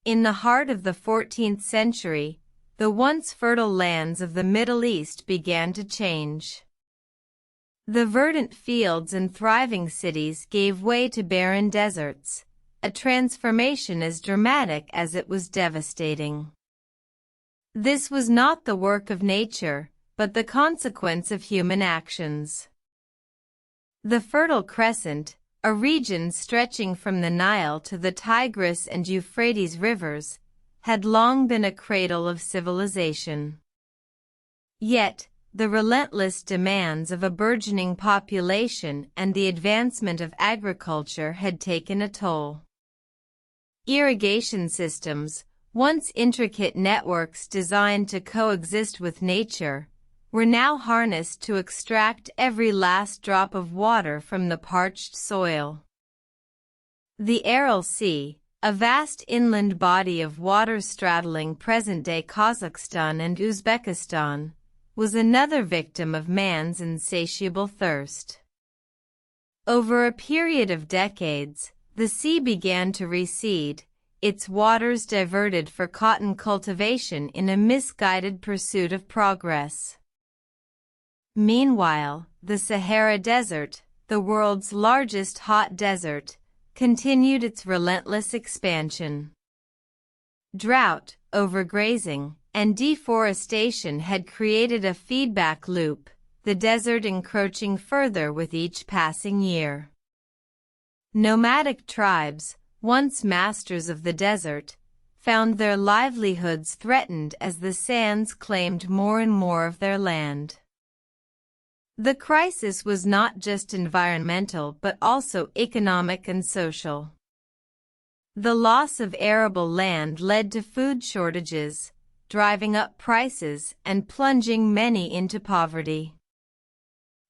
In the heart of the 14th century, the once fertile lands of the Middle East began to change. The verdant fields and thriving cities gave way to barren deserts, a transformation as dramatic as it was devastating. This was not the work of nature, but the consequence of human actions. The Fertile Crescent, a region stretching from the Nile to the Tigris and Euphrates rivers, had long been a cradle of civilization. Yet, the relentless demands of a burgeoning population and the advancement of agriculture had taken a toll. Irrigation systems, once intricate networks designed to coexist with nature, were now harnessed to extract every last drop of water from the parched soil. The Aral Sea, a vast inland body of water straddling present-day Kazakhstan and Uzbekistan, was another victim of man's insatiable thirst. Over a period of decades, the sea began to recede, its waters diverted for cotton cultivation in a misguided pursuit of progress. Meanwhile, the Sahara Desert, the world's largest hot desert, continued its relentless expansion. Drought, overgrazing, and deforestation had created a feedback loop, the desert encroaching further with each passing year. Nomadic tribes, once masters of the desert, found their livelihoods threatened as the sands claimed more and more of their land. The crisis was not just environmental but also economic and social. The loss of arable land led to food shortages, driving up prices and plunging many into poverty.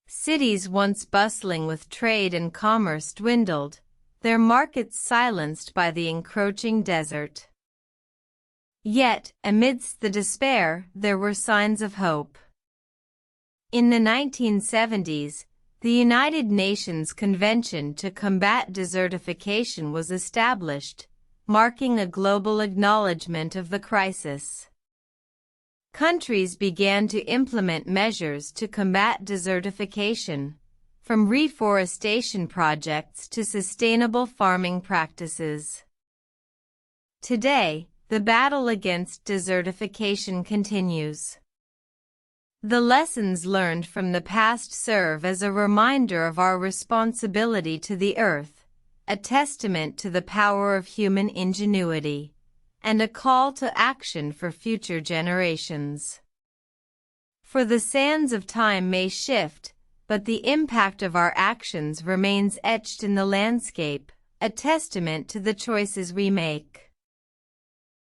Cities once bustling with trade and commerce dwindled, their markets silenced by the encroaching desert. Yet, amidst the despair, there were signs of hope. In the 1970s, the United Nations Convention to Combat Desertification was established, marking a global acknowledgement of the crisis. Countries began to implement measures to combat desertification, from reforestation projects to sustainable farming practices. Today, the battle against desertification continues. The lessons learned from the past serve as a reminder of our responsibility to the earth, a testament to the power of human ingenuity, and a call to action for future generations. For the sands of time may shift, but the impact of our actions remains etched in the landscape, a testament to the choices we make.